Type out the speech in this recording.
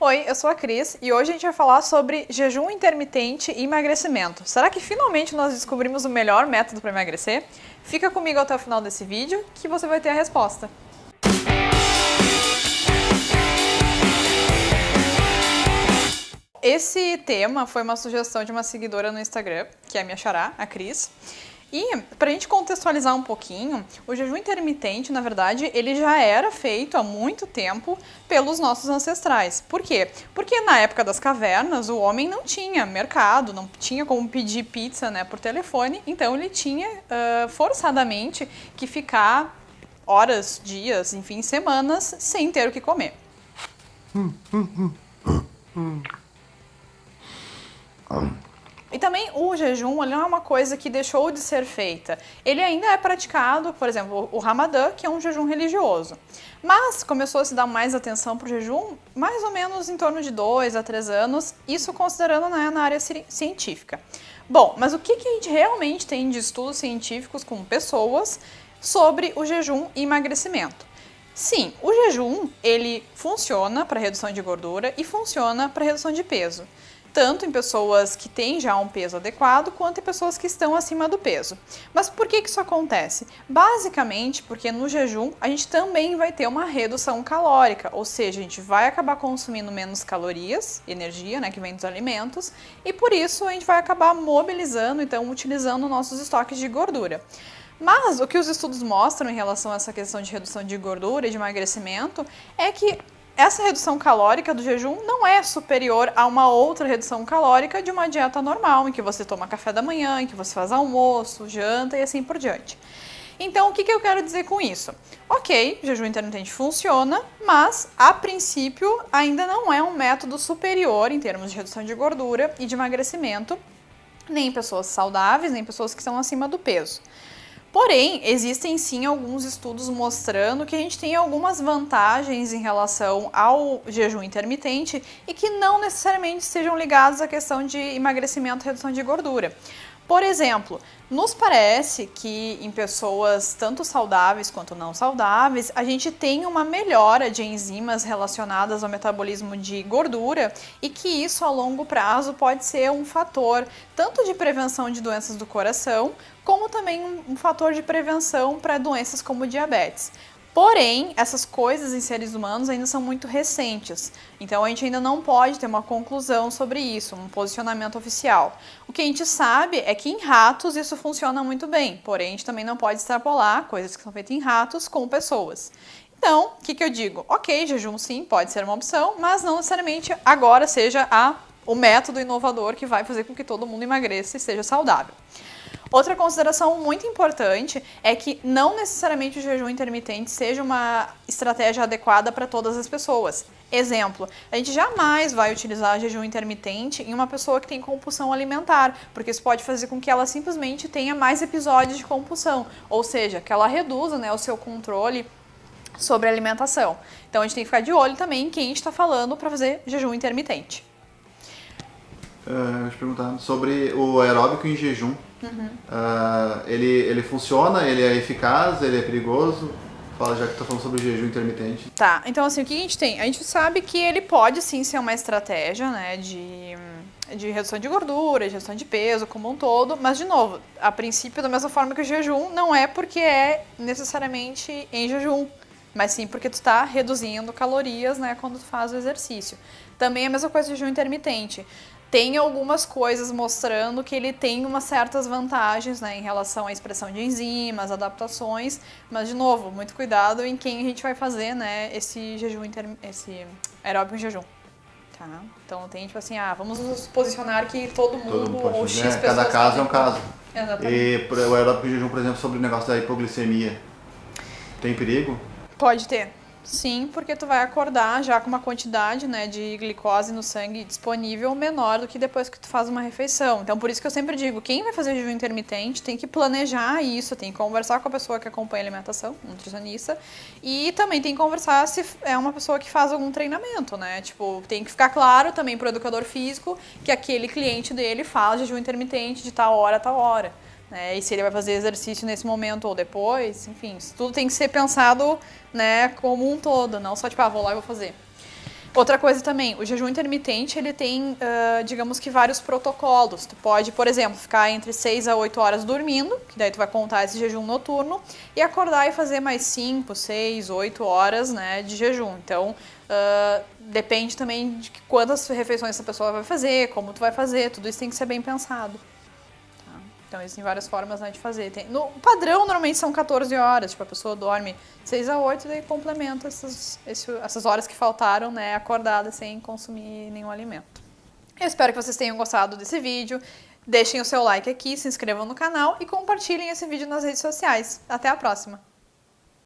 Oi, eu sou a Cris e hoje a gente vai falar sobre jejum intermitente e emagrecimento. Será que finalmente nós descobrimos o melhor método para emagrecer? Fica comigo até o final desse vídeo que você vai ter a resposta. Esse tema foi uma sugestão de uma seguidora no Instagram, que é a minha xará, a Cris. E, para a gente contextualizar um pouquinho, o jejum intermitente, na verdade, ele já era feito há muito tempo pelos nossos ancestrais. Por quê? Porque na época das cavernas, o homem não tinha mercado, não tinha como pedir pizza, né, por telefone, então ele tinha forçadamente que ficar horas, dias, enfim, semanas sem ter o que comer. E também o jejum ele não é uma coisa que deixou de ser feita. Ele ainda é praticado, por exemplo, o Ramadã, que é um jejum religioso. Mas começou a se dar mais atenção para o jejum mais ou menos em torno de 2 a 3 anos, isso considerando, né, na área científica. Bom, mas o que a gente realmente tem de estudos científicos com pessoas sobre o jejum e emagrecimento? Sim, o jejum ele funciona para redução de gordura e funciona para redução de peso. Tanto em pessoas que têm já um peso adequado, quanto em pessoas que estão acima do peso. Mas por que isso acontece? Basicamente porque no jejum a gente também vai ter uma redução calórica, ou seja, a gente vai acabar consumindo menos calorias, energia, né, que vem dos alimentos, e por isso a gente vai acabar mobilizando, então utilizando nossos estoques de gordura. Mas o que os estudos mostram em relação a essa questão de redução de gordura e de emagrecimento é que essa redução calórica do jejum não é superior a uma outra redução calórica de uma dieta normal, em que você toma café da manhã, em que você faz almoço, janta e assim por diante. Então, o que eu quero dizer com isso? Ok, jejum intermitente funciona, mas, a princípio, ainda não é um método superior em termos de redução de gordura e de emagrecimento, nem em pessoas saudáveis, nem em pessoas que estão acima do peso. Porém, existem sim alguns estudos mostrando que a gente tem algumas vantagens em relação ao jejum intermitente e que não necessariamente sejam ligados à questão de emagrecimento e redução de gordura. Por exemplo, nos parece que em pessoas tanto saudáveis quanto não saudáveis, a gente tem uma melhora de enzimas relacionadas ao metabolismo de gordura e que isso a longo prazo pode ser um fator tanto de prevenção de doenças do coração, como também um fator de prevenção para doenças como diabetes. Porém, essas coisas em seres humanos ainda são muito recentes, então a gente ainda não pode ter uma conclusão sobre isso, um posicionamento oficial. O que a gente sabe é que em ratos isso funciona muito bem, porém a gente também não pode extrapolar coisas que são feitas em ratos com pessoas. Então, o que eu digo? Ok, jejum sim, pode ser uma opção, mas não necessariamente agora seja o método inovador que vai fazer com que todo mundo emagreça e seja saudável. Outra consideração muito importante é que não necessariamente o jejum intermitente seja uma estratégia adequada para todas as pessoas. Exemplo, a gente jamais vai utilizar jejum intermitente em uma pessoa que tem compulsão alimentar, porque isso pode fazer com que ela simplesmente tenha mais episódios de compulsão, ou seja, que ela reduza, né, o seu controle sobre a alimentação. Então a gente tem que ficar de olho também em quem a gente está falando para fazer jejum intermitente. Eu vou te perguntar sobre o aeróbico em jejum. Ele funciona, ele é eficaz, ele é perigoso? Fala, já que tá falando sobre o jejum intermitente. Tá, então assim, o que a gente tem? A gente sabe que ele pode sim ser uma estratégia, né, de redução de gordura, de redução de peso como um todo, mas de novo, a princípio da mesma forma que o jejum, não é porque é necessariamente em jejum, mas sim porque tu está reduzindo calorias, né, quando tu faz o exercício. Também é a mesma coisa do jejum intermitente. Tem algumas coisas mostrando que ele tem umas certas vantagens, né, em relação à expressão de enzimas, adaptações, mas de novo, muito cuidado em quem a gente vai fazer, né, esse esse aeróbico em jejum. Tá? Então tem tipo assim, vamos nos posicionar que todo mundo pode ou fazer, X pessoas... cada caso é um caso. Exatamente. E o aeróbico em jejum, por exemplo, sobre o negócio da hipoglicemia, tem perigo? Pode ter. Sim, porque tu vai acordar já com uma quantidade, né, de glicose no sangue disponível menor do que depois que tu faz uma refeição. Então, por isso que eu sempre digo, quem vai fazer jejum intermitente tem que planejar isso, tem que conversar com a pessoa que acompanha a alimentação, nutricionista, e também tem que conversar se é uma pessoa que faz algum treinamento, né? Tipo, tem que ficar claro também pro educador físico que aquele cliente dele faz jejum intermitente de tal hora a tal hora. E se ele vai fazer exercício nesse momento ou depois, enfim, isso tudo tem que ser pensado, né, como um todo, não só tipo, vou lá e vou fazer. Outra coisa também, o jejum intermitente, ele tem, digamos que vários protocolos. Tu pode, por exemplo, ficar entre 6 a 8 horas dormindo, que daí tu vai contar esse jejum noturno, e acordar e fazer mais 5, 6, 8 horas, né, de jejum. Então, depende também de quantas refeições essa pessoa vai fazer, como tu vai fazer, tudo isso tem que ser bem pensado. Então, existem várias formas, né, de fazer. No padrão, normalmente são 14 horas. Tipo, a pessoa dorme 6 a 8 e daí complementa essas horas que faltaram, né, acordada sem consumir nenhum alimento. Eu espero que vocês tenham gostado desse vídeo. Deixem o seu like aqui, se inscrevam no canal e compartilhem esse vídeo nas redes sociais. Até a próxima!